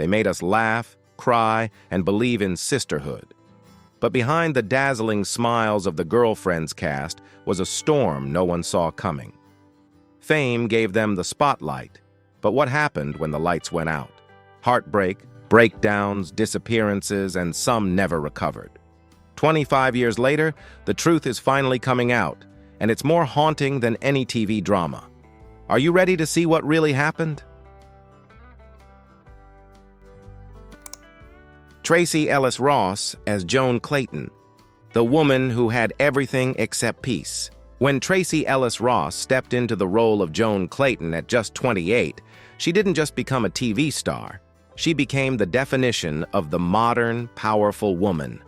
They made us laugh, cry, and believe in sisterhood. But behind the dazzling smiles of the Girlfriends cast was a storm no one saw coming. Fame gave them the spotlight, but what happened when the lights went out? Heartbreak, breakdowns, disappearances, and some never recovered. 25 years later, the truth is finally coming out, and it's more haunting than any TV drama. Are you ready to see what really happened? Tracee Ellis Ross as Joan Clayton, the woman who had everything except peace. When Tracee Ellis Ross stepped into the role of Joan Clayton at just 28, she didn't just become a TV star. She became the definition of the modern, powerful woman.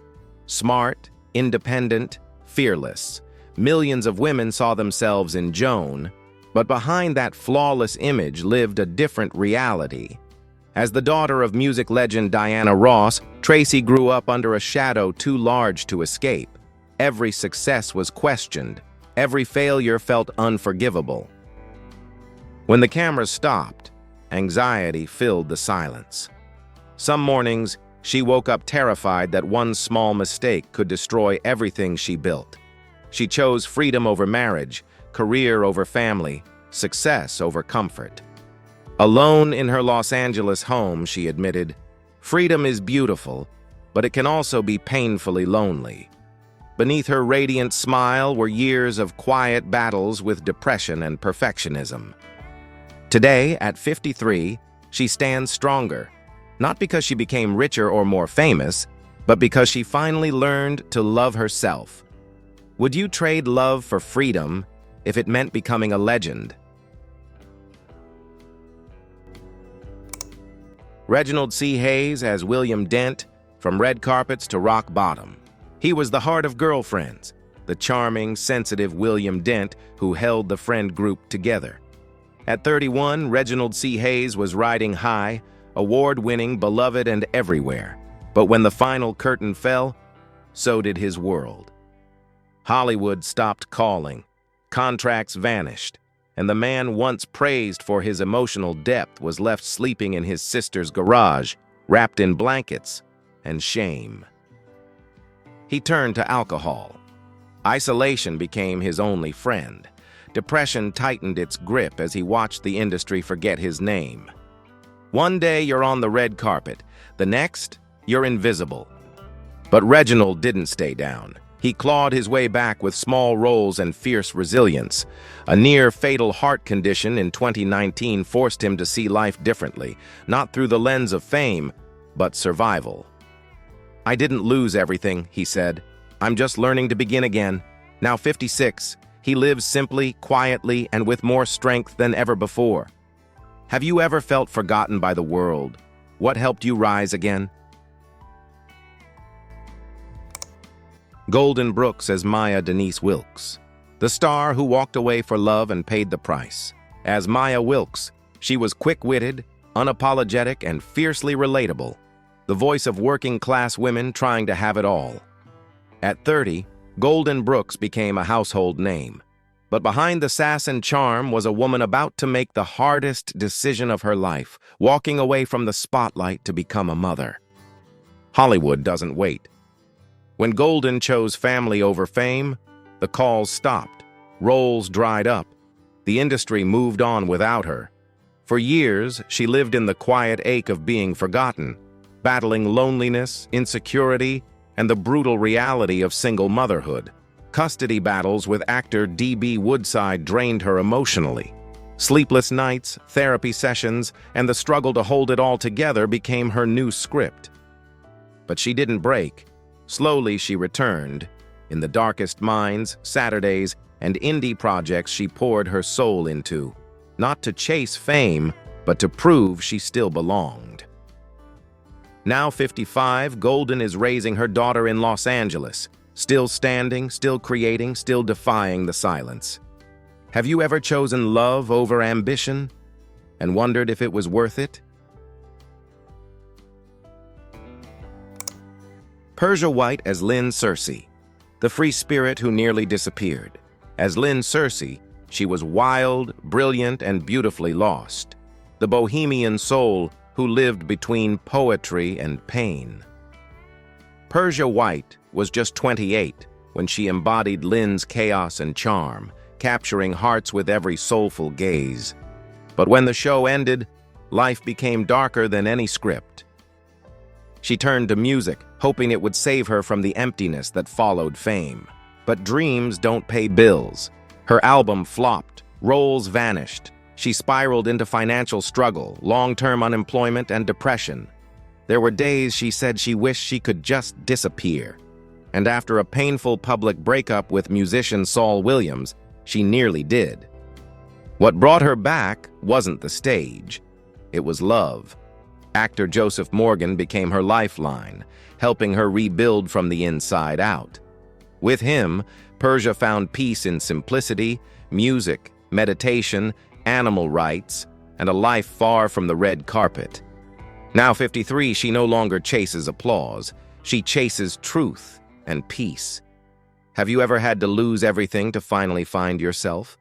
Smart, independent, fearless. Millions of women saw themselves in Joan, but behind that flawless image lived a different reality. As the daughter of music legend Diana Ross, Tracee grew up under a shadow too large to escape. Every success was questioned. Every failure felt unforgivable. When the cameras stopped, anxiety filled the silence. Some mornings, she woke up terrified that one small mistake could destroy everything she built. She chose freedom over marriage, career over family, success over comfort. Alone in her Los Angeles home, she admitted, "Freedom is beautiful, but it can also be painfully lonely." Beneath her radiant smile were years of quiet battles with depression and perfectionism. Today, at 53, she stands stronger, not because she became richer or more famous, but because she finally learned to love herself. Would you trade love for freedom if it meant becoming a legend? Reginald C. Hayes as William Dent, from red carpets to rock bottom. He was the heart of Girlfriends, the charming, sensitive William Dent who held the friend group together. At 31, Reginald C. Hayes was riding high, award-winning, beloved, and everywhere. But when the final curtain fell, so did his world. Hollywood stopped calling, contracts vanished, and the man once praised for his emotional depth was left sleeping in his sister's garage, wrapped in blankets and shame. He turned to alcohol. Isolation became his only friend. Depression tightened its grip as he watched the industry forget his name. One day you're on the red carpet, the next, you're invisible. But Reginald didn't stay down. He clawed his way back with small roles and fierce resilience. A near-fatal heart condition in 2019 forced him to see life differently, not through the lens of fame, but survival. "I didn't lose everything," he said. "I'm just learning to begin again." Now 56, he lives simply, quietly, and with more strength than ever before. Have you ever felt forgotten by the world? What helped you rise again? Golden Brooks as Maya Denise Wilkes, the star who walked away for love and paid the price. As Maya Wilkes, she was quick-witted, unapologetic, and fiercely relatable, the voice of working-class women trying to have it all. At 30, Golden Brooks became a household name. But behind the sass and charm was a woman about to make the hardest decision of her life, walking away from the spotlight to become a mother. Hollywood doesn't wait. When Golden chose family over fame, the calls stopped, roles dried up. The industry moved on without her. For years, she lived in the quiet ache of being forgotten, battling loneliness, insecurity, and the brutal reality of single motherhood. Custody battles with actor D.B. Woodside drained her emotionally. Sleepless nights, therapy sessions, and the struggle to hold it all together became her new script. But she didn't break. Slowly she returned. In the darkest minds, Saturdays, and indie projects she poured her soul into, not to chase fame, but to prove she still belonged. Now 55, Golden is raising her daughter in Los Angeles, still standing, still creating, still defying the silence. Have you ever chosen love over ambition and wondered if it was worth it? Persia White as Lynn Searcy, the free spirit who nearly disappeared. As Lynn Searcy, she was wild, brilliant, and beautifully lost. The bohemian soul who lived between poetry and pain. Persia White was just 28 when she embodied Lynn's chaos and charm, capturing hearts with every soulful gaze. But when the show ended, life became darker than any script. She turned to music, hoping it would save her from the emptiness that followed fame. But dreams don't pay bills. Her album flopped, roles vanished. She spiraled into financial struggle, long-term unemployment, and depression. There were days she said she wished she could just disappear. And after a painful public breakup with musician Saul Williams, she nearly did. What brought her back wasn't the stage. It was love. Actor Joseph Morgan became her lifeline, helping her rebuild from the inside out. With him, Persia found peace in simplicity, music, meditation, animal rights, and a life far from the red carpet. Now 53, she no longer chases applause. She chases truth and peace. Have you ever had to lose everything to finally find yourself?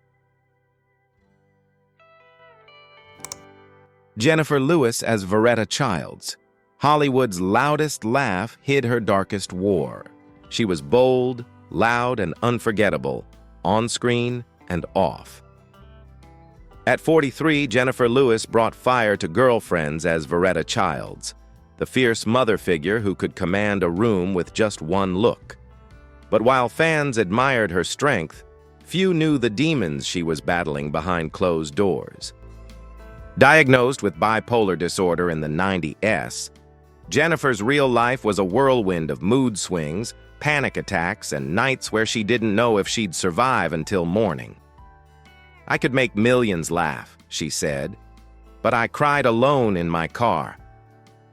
Jennifer Lewis as Veretta Childs. Hollywood's loudest laugh hid her darkest war. She was bold, loud, and unforgettable, on screen and off. At 43, Jennifer Lewis brought fire to girlfriends as Veretta Childs, the fierce mother figure who could command a room with just one look. But while fans admired her strength, few knew the demons she was battling behind closed doors. Diagnosed with bipolar disorder in the 90s, Jennifer's real life was a whirlwind of mood swings, panic attacks, and nights where she didn't know if she'd survive until morning. "I could make millions laugh," she said, "but I cried alone in my car."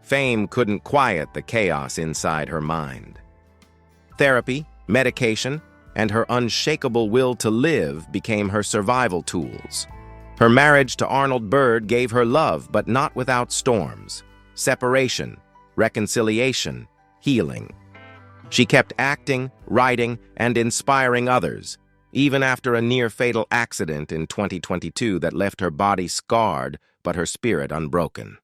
Fame couldn't quiet the chaos inside her mind. Therapy, medication, and her unshakable will to live became her survival tools. Her marriage to Arnold Bird gave her love, but not without storms, separation, reconciliation, healing. She kept acting, writing, and inspiring others, even after a near-fatal accident in 2022 that left her body scarred but her spirit unbroken.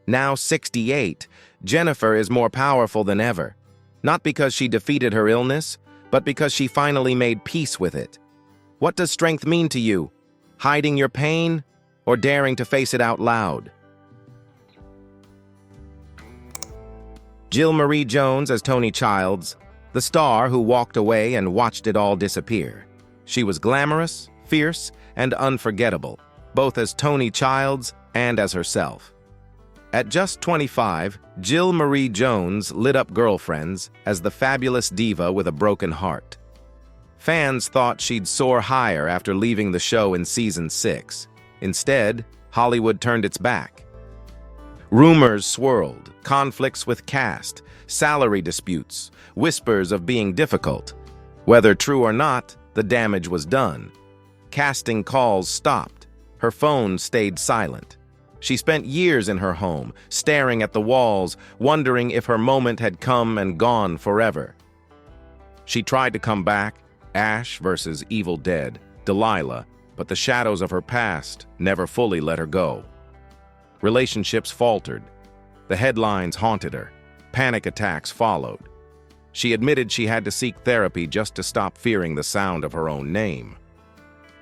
Now 68, Jennifer is more powerful than ever, not because she defeated her illness, but because she finally made peace with it. What does strength mean to you? Hiding your pain or daring to face it out loud? Jill Marie Jones as Toni Childs, the star who walked away and watched it all disappear. She was glamorous, fierce, and unforgettable, both as Toni Childs and as herself. At just 25, Jill Marie Jones lit up girlfriends as the fabulous diva with a broken heart. Fans thought she'd soar higher after leaving the show in season 6. Instead, Hollywood turned its back. Rumors swirled, conflicts with cast, salary disputes, whispers of being difficult. Whether true or not, the damage was done. Casting calls stopped. Her phone stayed silent. She spent years in her home, staring at the walls, wondering if her moment had come and gone forever. She tried to come back, Ash versus Evil Dead, Delilah, but the shadows of her past never fully let her go. Relationships faltered. The headlines haunted her. Panic attacks followed. She admitted she had to seek therapy just to stop fearing the sound of her own name.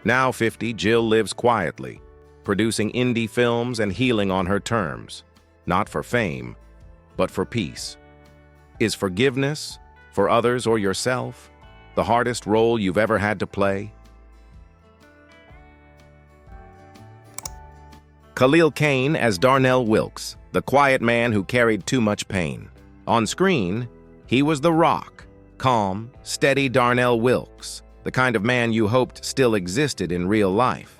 Now 50, Jill lives quietly, producing indie films and healing on her terms, not for fame, but for peace. Is forgiveness, for others or yourself, the hardest role you've ever had to play? Khalil Kain as Darnell Wilkes, the quiet man who carried too much pain. On screen, he was the rock, calm, steady Darnell Wilkes, the kind of man you hoped still existed in real life.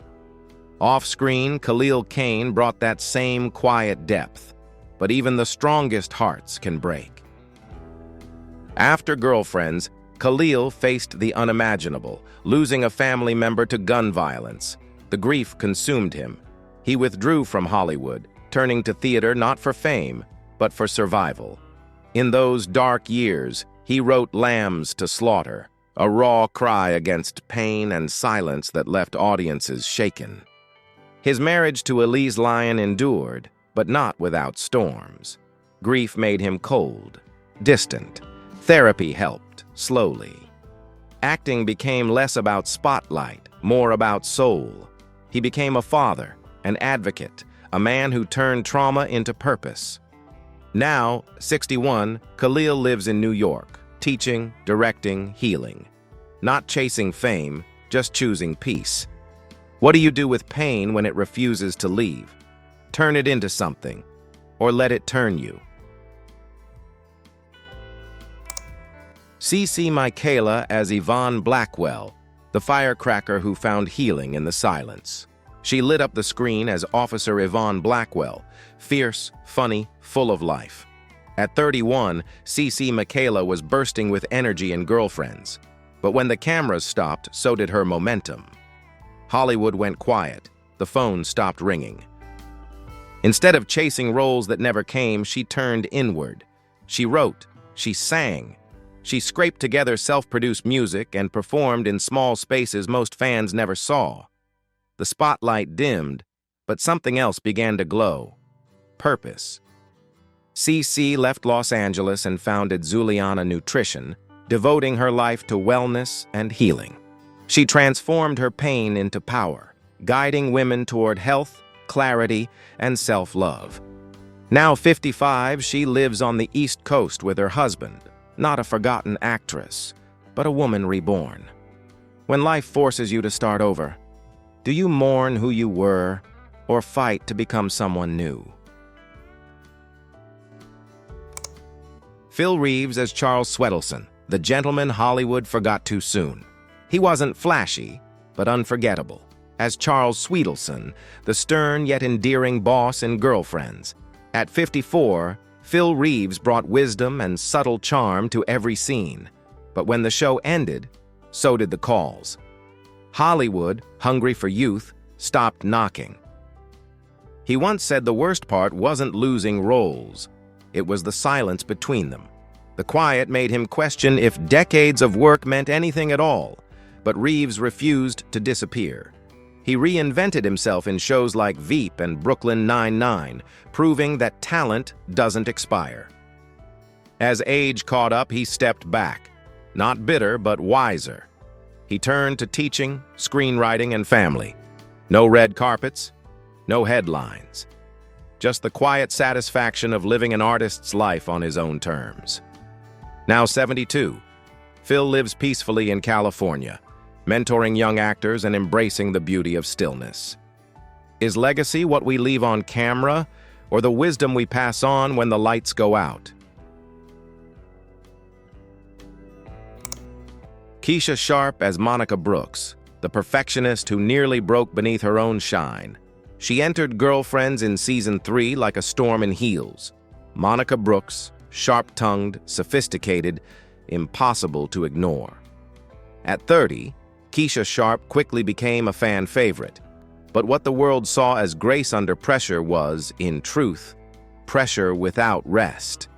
Off-screen, Khalil Kain brought that same quiet depth, but even the strongest hearts can break. After Girlfriends, Khalil faced the unimaginable, losing a family member to gun violence. The grief consumed him. He withdrew from Hollywood, turning to theater not for fame, but for survival. In those dark years, he wrote Lambs to Slaughter, a raw cry against pain and silence that left audiences shaken. His marriage to Elise Lyon endured, but not without storms. Grief made him cold, distant. Therapy helped, slowly. Acting became less about spotlight, more about soul. He became a father, an advocate, a man who turned trauma into purpose. Now, 61, Khalil lives in New York, teaching, directing, healing. Not chasing fame, just choosing peace. What do you do with pain when it refuses to leave? Turn it into something, or let it turn you. C.C. Michaela as Yvonne Blackwell, the firecracker who found healing in the silence. She lit up the screen as Officer Yvonne Blackwell, fierce, funny, full of life. At 31, C.C. Michaela was bursting with energy and girlfriends. But when the cameras stopped, so did her momentum. Hollywood went quiet. The phone stopped ringing. Instead of chasing roles that never came, she turned inward. She wrote, she sang. She scraped together self-produced music and performed in small spaces most fans never saw. The spotlight dimmed, but something else began to glow. Purpose. CC left Los Angeles and founded Zuliana Nutrition, devoting her life to wellness and healing. She transformed her pain into power, guiding women toward health, clarity, and self-love. Now 55, she lives on the East Coast with her husband, not a forgotten actress, but a woman reborn. When life forces you to start over, do you mourn who you were or fight to become someone new? Phil Reeves as Charles Swedelson, the gentleman Hollywood forgot too soon. He wasn't flashy, but unforgettable. As Charles Swedelson, the stern yet endearing boss in Girlfriends. At 54, Phil Reeves brought wisdom and subtle charm to every scene. But when the show ended, so did the calls. Hollywood, hungry for youth, stopped knocking. He once said the worst part wasn't losing roles. It was the silence between them. The quiet made him question if decades of work meant anything at all, but Reeves refused to disappear. He reinvented himself in shows like Veep and Brooklyn Nine-Nine, proving that talent doesn't expire. As age caught up, he stepped back, not bitter but wiser. He turned to teaching, screenwriting, and family. No red carpets, no headlines. Just the quiet satisfaction of living an artist's life on his own terms. Now 72, Phil lives peacefully in California, mentoring young actors and embracing the beauty of stillness. Is legacy what we leave on camera, or the wisdom we pass on when the lights go out? Keisha Sharp as Monica Brooks, the perfectionist who nearly broke beneath her own shine. She entered Girlfriends in Season 3 like a storm in heels. Monica Brooks, sharp-tongued, sophisticated, impossible to ignore. At 30, Keisha Sharp quickly became a fan favorite. But what the world saw as grace under pressure was, in truth, pressure without rest.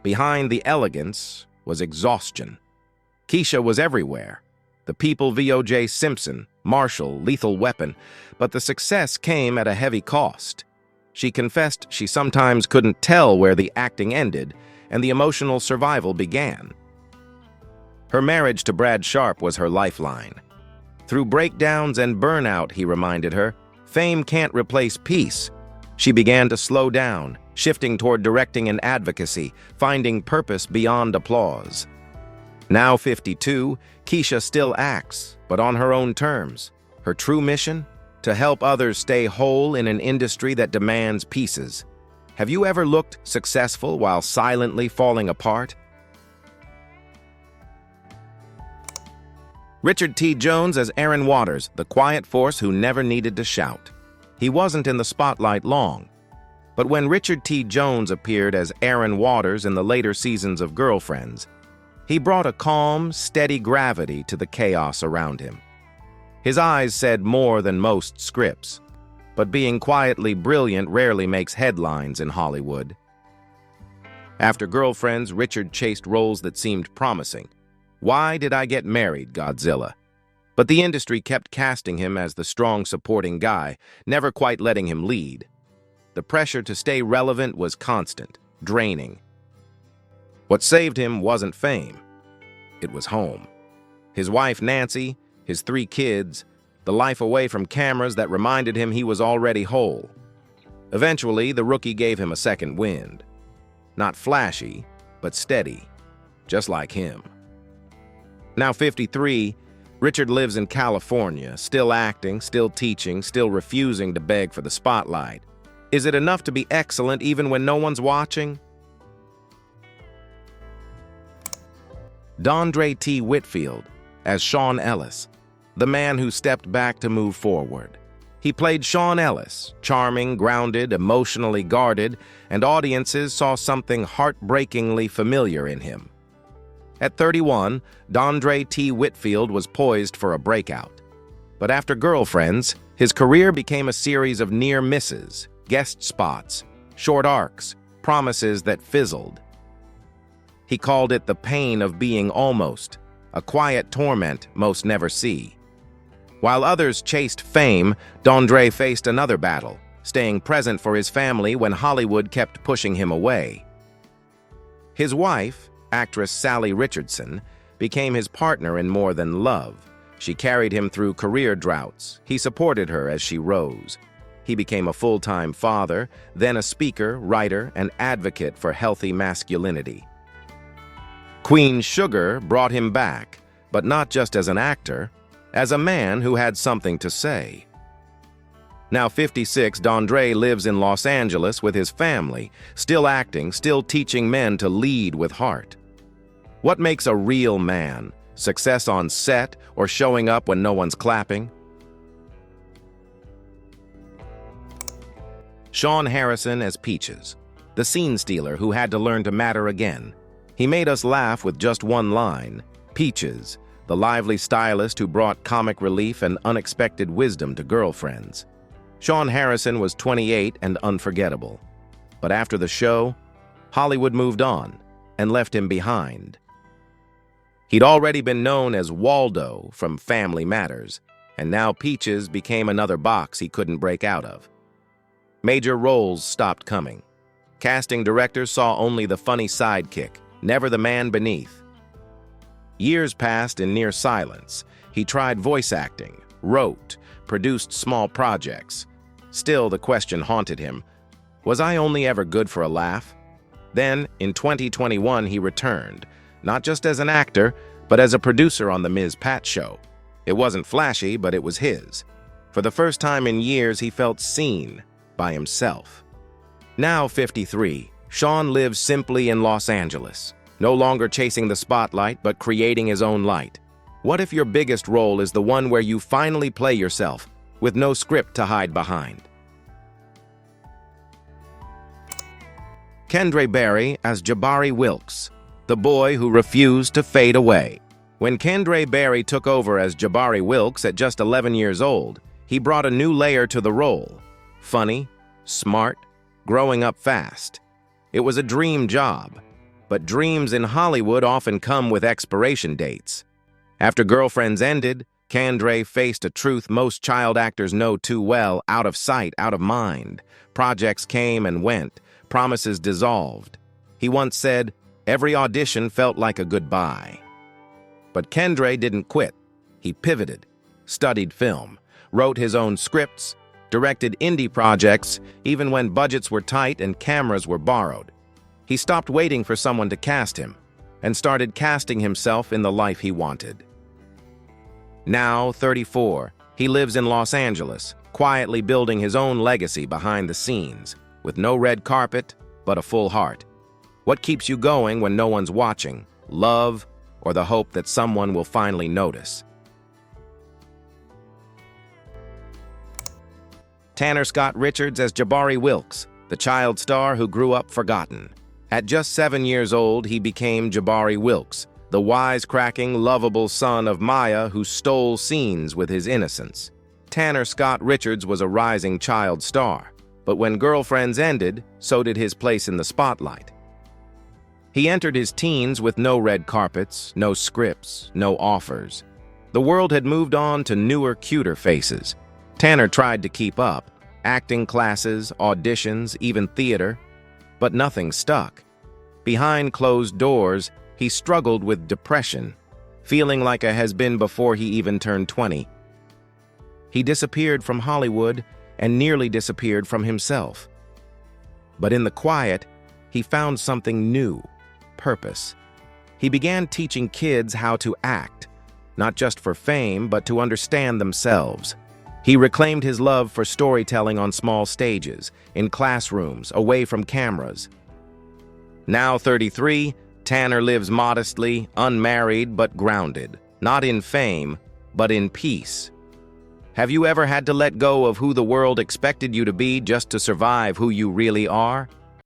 Behind the elegance was exhaustion. Keisha was everywhere. The People, V.O.J. Simpson, Marshall, Lethal Weapon, but the success came at a heavy cost. She confessed she sometimes couldn't tell where the acting ended and the emotional survival began. Her marriage to Brad Sharp was her lifeline. Through breakdowns and burnout, he reminded her, fame can't replace peace. She began to slow down, shifting toward directing and advocacy, finding purpose beyond applause. Now 52, Keisha still acts, but on her own terms. Her true mission? To help others stay whole in an industry that demands pieces. Have you ever looked successful while silently falling apart? Richard T. Jones as Aaron Waters, the quiet force who never needed to shout. He wasn't in the spotlight long. But when Richard T. Jones appeared as Aaron Waters in the later seasons of Girlfriends, he brought a calm, steady gravity to the chaos around him. His eyes said more than most scripts, but being quietly brilliant rarely makes headlines in Hollywood. After Girlfriends, Richard chased roles that seemed promising. Why Did I Get Married, Godzilla? But the industry kept casting him as the strong supporting guy, never quite letting him lead. The pressure to stay relevant was constant, draining. What saved him wasn't fame. It was home. His wife, Nancy, his 3 kids, the life away from cameras that reminded him he was already whole. Eventually, the rookie gave him a second wind. Not flashy, but steady, just like him. Now 53, Richard lives in California, still acting, still teaching, still refusing to beg for the spotlight. Is it enough to be excellent even when no one's watching? Dondre T. Whitfield as Sean Ellis, the man who stepped back to move forward. He played Sean Ellis, charming, grounded, emotionally guarded, and audiences saw something heartbreakingly familiar in him. At 31, Dondre T. Whitfield was poised for a breakout. But after Girlfriends, his career became a series of near misses, guest spots, short arcs, promises that fizzled. He called it the pain of being almost, a quiet torment most never see. While others chased fame, Dondre faced another battle, staying present for his family when Hollywood kept pushing him away. His wife, actress Sally Richardson, became his partner in More Than Love. She carried him through career droughts. He supported her as she rose. He became a full-time father, then a speaker, writer, and advocate for healthy masculinity. Queen Sugar brought him back, but not just as an actor, as a man who had something to say. Now 56, Dondre lives in Los Angeles with his family, still acting, still teaching men to lead with heart. What makes a real man? Success on set or showing up when no one's clapping? Sean Harrison as Peaches, the scene stealer who had to learn to matter again. He made us laugh with just one line, Peaches, the lively stylist who brought comic relief and unexpected wisdom to Girlfriends. Sean Harrison was 28 and unforgettable. But after the show, Hollywood moved on and left him behind. He'd already been known as Waldo from Family Matters, and now Peaches became another box he couldn't break out of. Major roles stopped coming. Casting directors saw only the funny sidekick, never the man beneath. Years passed in near silence. He tried voice acting, wrote, produced small projects. Still, the question haunted him, was I only ever good for a laugh? Then, in 2021, he returned, not just as an actor, but as a producer on The Ms. Pat Show. It wasn't flashy, but it was his. For the first time in years, he felt seen by himself. Now 53, Sean lives simply in Los Angeles, no longer chasing the spotlight, but creating his own light. What if your biggest role is the one where you finally play yourself, with no script to hide behind? Kendre Barry as Jabari Wilkes, the boy who refused to fade away. When Kendre Barry took over as Jabari Wilkes at just 11 years old, he brought a new layer to the role. Funny, smart, growing up fast. It was a dream job, but dreams in Hollywood often come with expiration dates. After Girlfriends ended, Kendre faced a truth most child actors know too well, out of sight, out of mind. Projects came and went, promises dissolved. He once said, every audition felt like a goodbye. But Kendre didn't quit. He pivoted, studied film, wrote his own scripts, directed indie projects, even when budgets were tight and cameras were borrowed. He stopped waiting for someone to cast him and started casting himself in the life he wanted. Now 34, he lives in Los Angeles, quietly building his own legacy behind the scenes, with no red carpet, but a full heart. What keeps you going when no one's watching? Love, or the hope that someone will finally notice? Tanner Scott Richards as Jabari Wilkes, the child star who grew up forgotten. At just 7 years old, he became Jabari Wilkes, the wisecracking, lovable son of Maya who stole scenes with his innocence. Tanner Scott Richards was a rising child star, but when Girlfriends ended, so did his place in the spotlight. He entered his teens with no red carpets, no scripts, no offers. The world had moved on to newer, cuter faces. Tanner tried to keep up, acting classes, auditions, even theater, but nothing stuck. Behind closed doors, he struggled with depression, feeling like a has-been before he even turned 20. He disappeared from Hollywood and nearly disappeared from himself. But in the quiet, he found something new: purpose. He began teaching kids how to act, not just for fame, but to understand themselves. He reclaimed his love for storytelling on small stages, in classrooms, away from cameras. Now 33, Tanner lives modestly, unmarried but grounded, not in fame, but in peace. Have you ever had to let go of who the world expected you to be just to survive who you really are?